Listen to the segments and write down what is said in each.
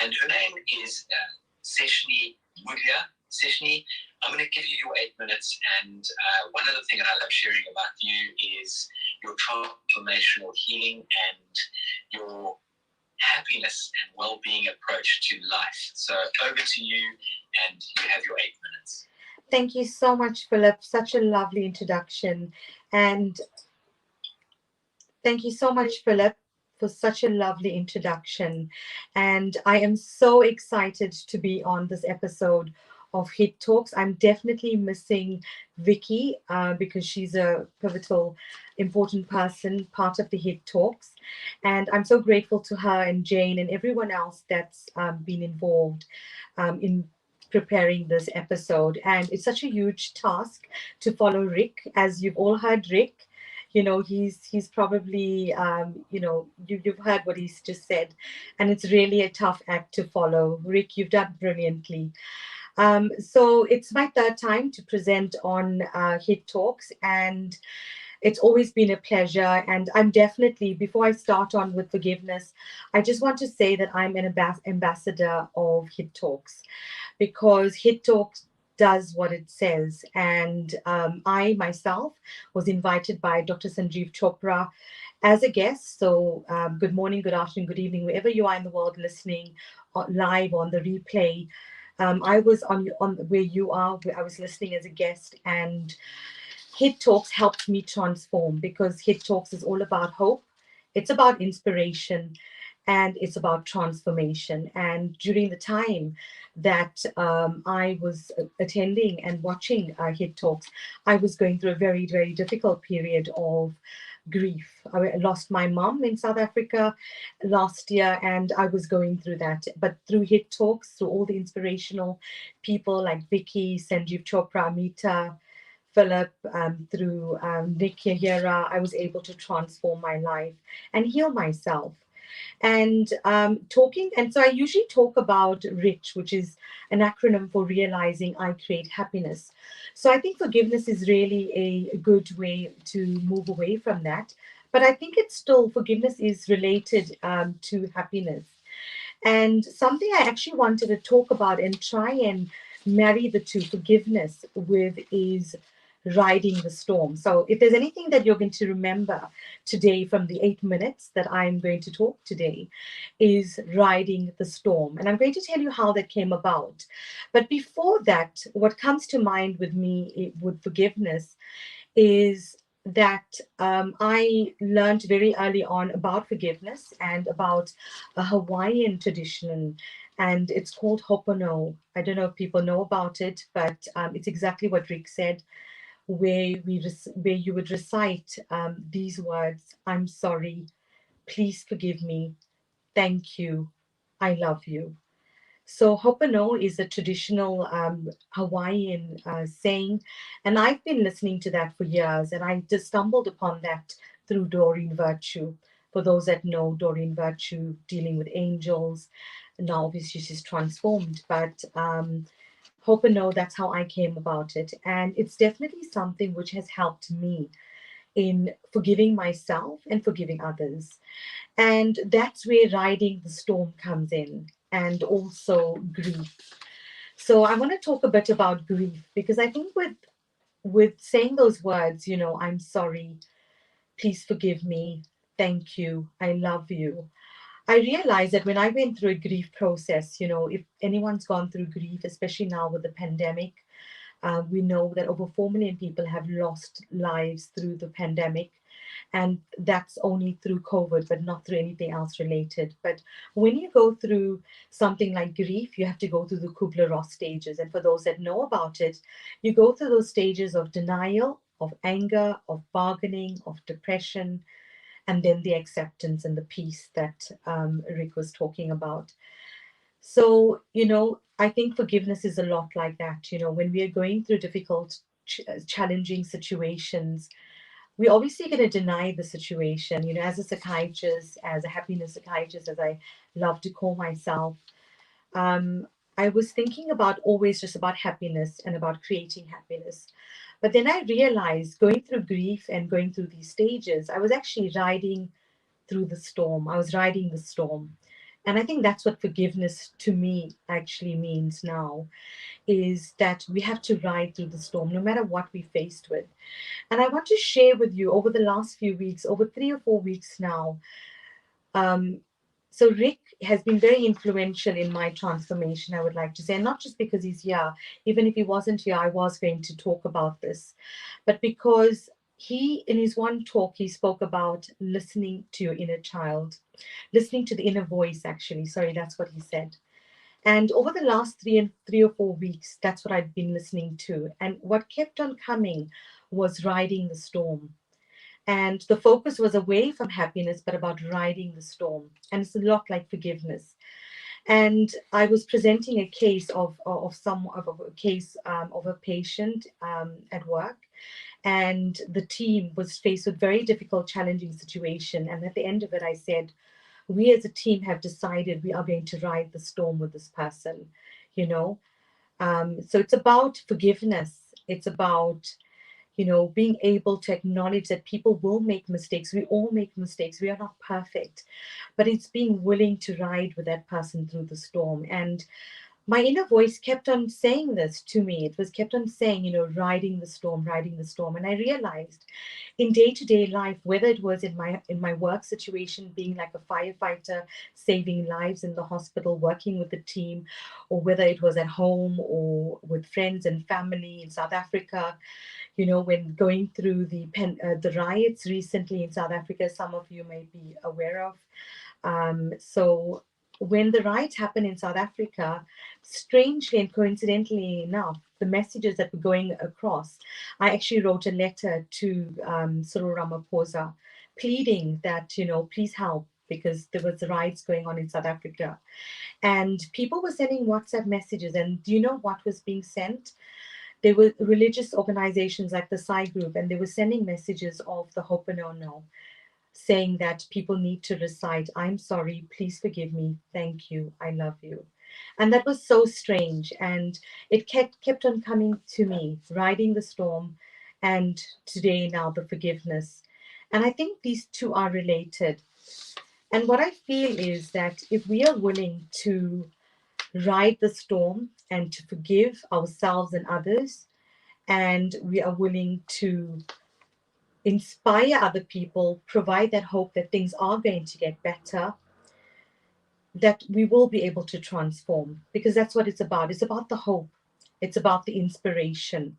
and her name is Seshni Mudlia. Seshni, I'm going to give you your 8 minutes, and one other thing that I love sharing about you is your transformational healing and your happiness and well-being approach to life. So over to you, and you have your 8 minutes. Thank you so much, Philip. Such a lovely introduction. And thank you so much, Philip, for such a lovely introduction. And I am so excited to be on this episode of Hit Talks. I'm definitely missing Vicky because she's a pivotal, important person, part of the Hit Talks. And I'm so grateful to her and Jane and everyone else that's been involved in preparing this episode. And it's such a huge task to follow Rick. As you've all heard, Rick, he's probably you've heard what he's just said, and it's really a tough act to follow. Rick, you've done brilliantly. So it's my third time to present on Hit Talks, and it's always been a pleasure. And I'm definitely, before I start on with forgiveness, I just want to say that I'm an ambassador of Hit Talks, because Hit Talks does what it says. And I myself was invited by Dr. Sanjeev Chopra as a guest. So good morning, good afternoon, good evening, wherever you are in the world listening live on the replay. I was on where you are, where I was listening as a guest, and Hit Talks helped me transform, because Hit Talks is all about hope. It's about inspiration, and it's about transformation. And during the time that I was attending and watching Hit Talks, I was going through a very, very difficult period of grief. I lost my mom in South Africa last year, and I was going through that. But through Hit Talks, through all the inspirational people like Vicky, Sanjeev Chopra, Amita, Philip, through Nick Yahira, I was able to transform my life and heal myself. And so I usually talk about RICH, which is an acronym for Realizing I Create Happiness. So I think forgiveness is really a good way to move away from that. But I think it's still, forgiveness is related to happiness. And something I actually wanted to talk about and try and marry the two, forgiveness with, is riding the storm. So if there's anything that you're going to remember today from the 8 minutes that I'm going to talk today, is riding the storm. And I'm going to tell you how that came about. But before that, what comes to mind with me with forgiveness is that I learned very early on about forgiveness and about a Hawaiian tradition, and it's called Hopono. I don't know if people know about it, but it's exactly what Rick said, where you would recite these words: "I'm sorry, please forgive me, thank you, I love you." So Hopono is a traditional Hawaiian saying, and I've been listening to that for years, and I just stumbled upon that through Doreen Virtue. For those that know Doreen Virtue, dealing with angels, now obviously she's transformed, but Hopono, that's how I came about it, and it's definitely something which has helped me in forgiving myself and forgiving others. And that's where riding the storm comes in, and also grief. So I want to talk a bit about grief, because I think with saying those words, I'm sorry, please forgive me, thank you, I love you, I realized that when I went through a grief process, if anyone's gone through grief, especially now with the pandemic, we know that over 4 million people have lost lives through the pandemic. And that's only through COVID, but not through anything else related. But when you go through something like grief, you have to go through the Kubler-Ross stages. And for those that know about it, you go through those stages of denial, of anger, of bargaining, of depression, and then the acceptance and the peace that Rick was talking about. So, I think forgiveness is a lot like that. When we are going through difficult, challenging situations, we're obviously going to deny the situation. As a psychiatrist, as a happiness psychiatrist, as I love to call myself, I was thinking about always just about happiness and about creating happiness. But then I realized, going through grief and going through these stages, I was actually riding through the storm. I was riding the storm. And I think that's what forgiveness to me actually means now, is that we have to ride through the storm no matter what we're faced with. And I want to share with you over the last few weeks, over 3 or 4 weeks now. Um, so Rick has been very influential in my transformation, I would like to say, and not just because he's here. Even if he wasn't here, I was going to talk about this, but because he, in his one talk, he spoke about listening to your inner child, listening to the inner voice, actually. Sorry, that's what he said. And over the last 3 or 4 weeks, that's what I've been listening to. And what kept on coming was riding the storm. And the focus was away from happiness, but about riding the storm. And it's a lot like forgiveness. And I was presenting a case of a case of a patient at work, and the team was faced with very difficult, challenging situation. And at the end of it, I said, we as a team have decided we are going to ride the storm with this person, you know. So it's about forgiveness. It's about, being able to acknowledge that people will make mistakes. We all make mistakes. We are not perfect, but it's being willing to ride with that person through the storm. And my inner voice kept on saying this to me. It was kept on saying, riding the storm, riding the storm. And I realized in day-to-day life, whether it was in my work situation, being like a firefighter, saving lives in the hospital, working with the team, or whether it was at home or with friends and family in South Africa, when going through the riots recently in South Africa, some of you may be aware of. So when the riots happened in South Africa, strangely and coincidentally enough, the messages that were going across, I actually wrote a letter to Cyril Ramaphosa, pleading that, please help, because there was riots going on in South Africa. And people were sending WhatsApp messages, and do you know what was being sent? There were religious organizations like the Sai Group, and they were sending messages of the Ho'oponopono, saying that people need to recite, I'm sorry, please forgive me, thank you, I love you. And that was so strange. And it kept on coming to me, riding the storm, and today now the forgiveness. And I think these two are related. And what I feel is that if we are willing to ride the storm and to forgive ourselves and others, and we are willing to inspire other people, provide that hope that things are going to get better, that we will be able to transform, because that's what it's about. It's about the hope. It's about the inspiration.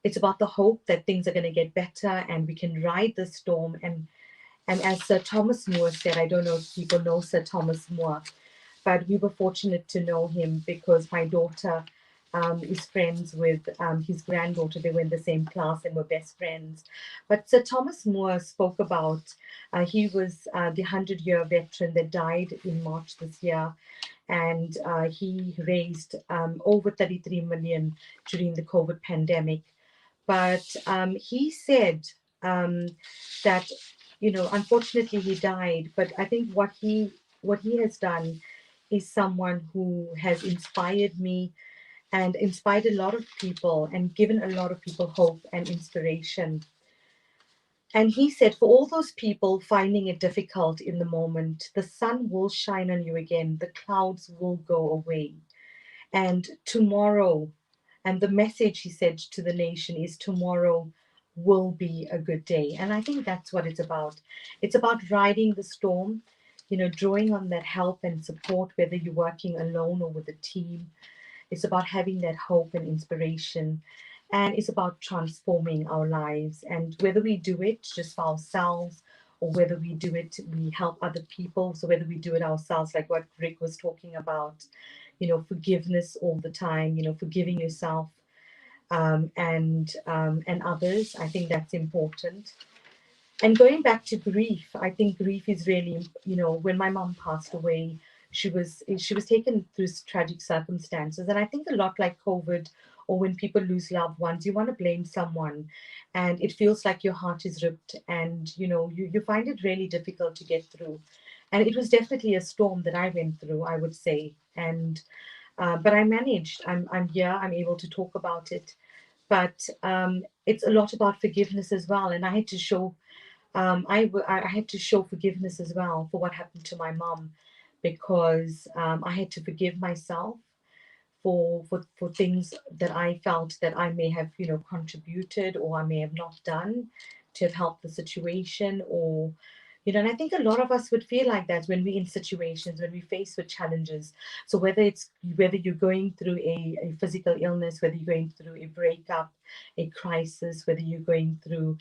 It's about the hope that things are going to get better and we can ride the storm. And as Sir Thomas More said, I don't know if people know Sir Thomas More, but we were fortunate to know him because my daughter is friends with his granddaughter. They were in the same class and were best friends. But Sir Thomas More spoke about, he was the 100-year veteran that died in March this year. And he raised over 33 million during the COVID pandemic. But he said that, unfortunately he died. But I think what he has done is someone who has inspired me and inspired a lot of people and given a lot of people hope and inspiration. And he said, for all those people finding it difficult in the moment, the sun will shine on you again, the clouds will go away. And tomorrow, and the message he said to the nation is, tomorrow will be a good day. And I think that's what it's about. It's about riding the storm, drawing on that help and support, whether you're working alone or with a team. It's about having that hope and inspiration. And it's about transforming our lives. And whether we do it just for ourselves or whether we do it, we help other people. So whether we do it ourselves, like what Rick was talking about, forgiveness all the time, forgiving yourself and others. I think that's important. And going back to grief, I think grief is really, when my mom passed away, she was taken through tragic circumstances. And I think a lot like COVID, or when people lose loved ones, you want to blame someone. And it feels like your heart is ripped and, you find it really difficult to get through. And it was definitely a storm that I went through, I would say. And but I managed. I'm here. I'm able to talk about it. But it's a lot about forgiveness as well. And I had to show I had to show forgiveness as well for what happened to my mom, because I had to forgive myself for things that I felt that I may have, contributed, or I may have not done to have helped the situation, or and I think a lot of us would feel like that when we're in situations, when we face with challenges. So whether you're going through a physical illness, whether you're going through a breakup, a crisis, whether you're going through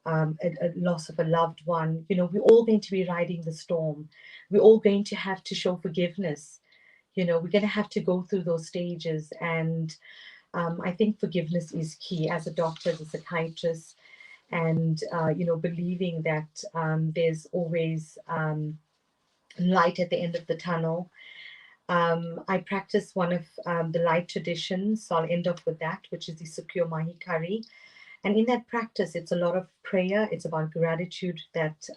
a loss of a loved one, we're all going to be riding the storm. We're all going to have to show forgiveness. We're going to have to go through those stages. And I think forgiveness is key as a doctor, as a psychiatrist, and, believing that there's always light at the end of the tunnel. I practice one of the light traditions, so I'll end off with that, which is the Sukhyo Mahikari. And in that practice, it's a lot of prayer. It's about gratitude that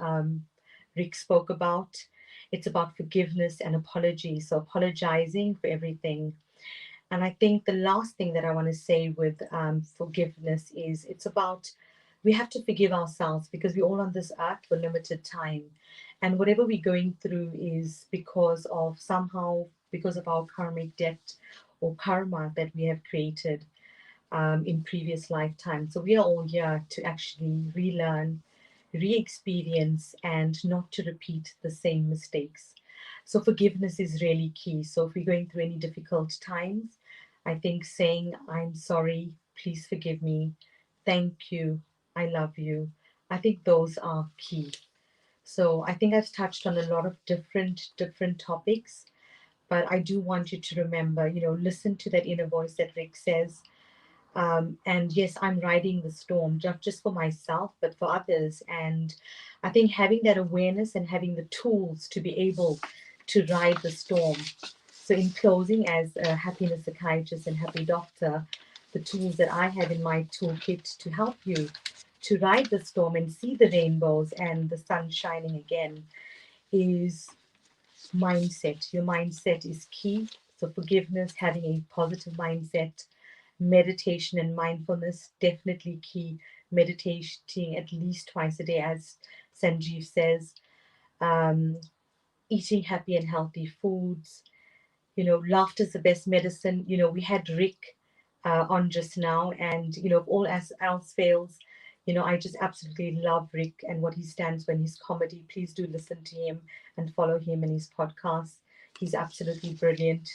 Rick spoke about. It's about forgiveness and apology. So apologizing for everything. And I think the last thing that I want to say with forgiveness is it's about, we have to forgive ourselves, because we're all on this earth for limited time. And whatever we're going through is because of our karmic debt or karma that we have created in previous lifetimes. So we are all here to actually relearn, re-experience, and not to repeat the same mistakes. So forgiveness is really key. So if we're going through any difficult times, I think saying, I'm sorry, please forgive me, thank you, I love you, I think those are key. So I think I've touched on a lot of different topics, but I do want you to remember, listen to that inner voice that Rick says. And yes, I'm riding the storm, not just for myself, but for others. And I think having that awareness and having the tools to be able to ride the storm. So in closing, as a happiness psychiatrist and happy doctor, the tools that I have in my toolkit to help you to ride the storm and see the rainbows and the sun shining again is mindset. Your mindset is key. So forgiveness, having a positive mindset, meditation and mindfulness, definitely key. Meditating at least twice a day, as Sanjeev says. Um, Eating happy and healthy foods. Laughter is the best medicine. We had Rick on just now, and if all else fails, I just absolutely love Rick and what he stands for in his comedy. Please do listen to him and follow him and his podcast. He's absolutely brilliant.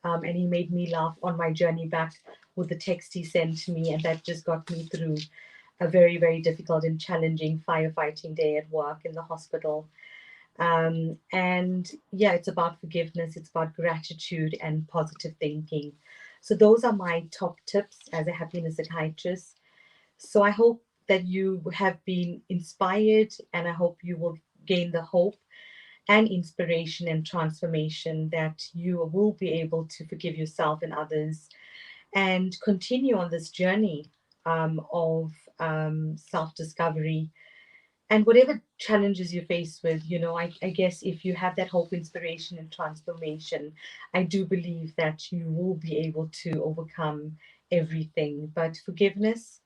And he made me laugh on my journey back with the text he sent to me, and that just got me through a very, very difficult and challenging firefighting day at work in the hospital. And yeah, it's about forgiveness, it's about gratitude and positive thinking. So those are my top tips as a happiness psychiatrist. So I hope that you have been inspired, and I hope you will gain the hope and inspiration and transformation that you will be able to forgive yourself and others and continue on this journey of self-discovery. And whatever challenges you face with, I guess if you have that hope, inspiration, and transformation, I do believe that you will be able to overcome everything. But forgiveness,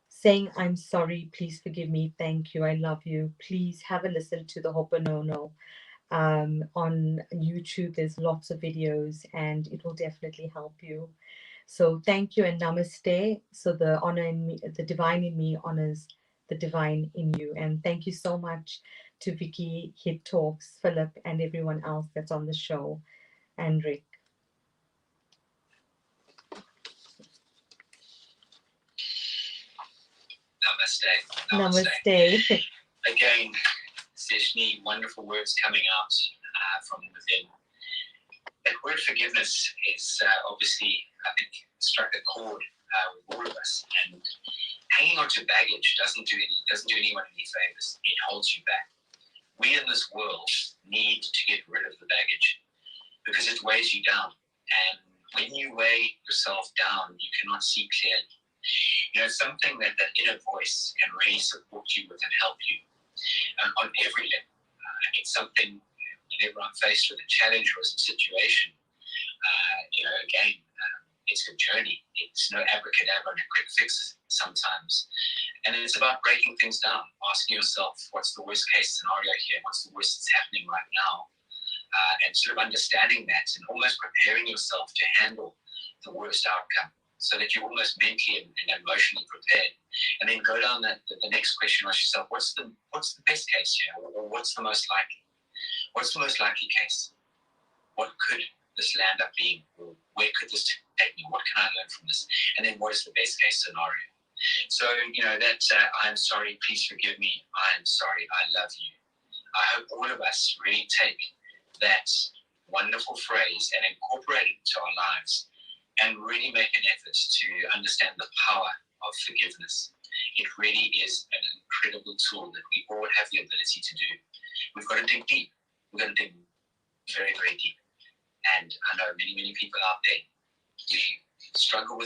saying, I'm sorry, please forgive me, thank you, I love you. Please have a listen to the Ho'oponopono on YouTube. There's lots of videos, and it will definitely help you. So thank you and namaste. So the honor in me, the divine in me honors the divine in you. And thank you so much to Vicky, Hit Talks, Philip, and everyone else that's on the show, and Rick. Namaste. Namaste. Again, Seshni, wonderful words coming out from within. That word forgiveness is obviously, I think, struck a chord with all of us. And hanging on to baggage doesn't do anyone any favors. It holds you back. We in this world need to get rid of the baggage because it weighs you down. And when you weigh yourself down, you cannot see clearly. Something that inner voice can really support you with and help you on every level. It's something whenever I'm faced with a challenge or a situation, again, it's a journey. It's no abracadabra and a quick fix sometimes. And it's about breaking things down, asking yourself, what's the worst case scenario here? What's the worst that's happening right now? And sort of understanding that and almost preparing yourself to handle the worst outcome so that you're almost mentally and emotionally prepared. And then go down the next question, ask yourself, what's the best case here? Or what's the most likely? What's the most likely case? What could this land up being? Or where could this take me? What can I learn from this? And then what is the best case scenario? So, that I'm sorry, please forgive me, I'm sorry, I love you. I hope all of us really take that wonderful phrase and incorporate it into our lives and really make an effort to understand the power of forgiveness. It really is an incredible tool that we all have the ability to do. We've got to dig deep. We've got to dig very, very deep. And I know many, many people out there, we struggle with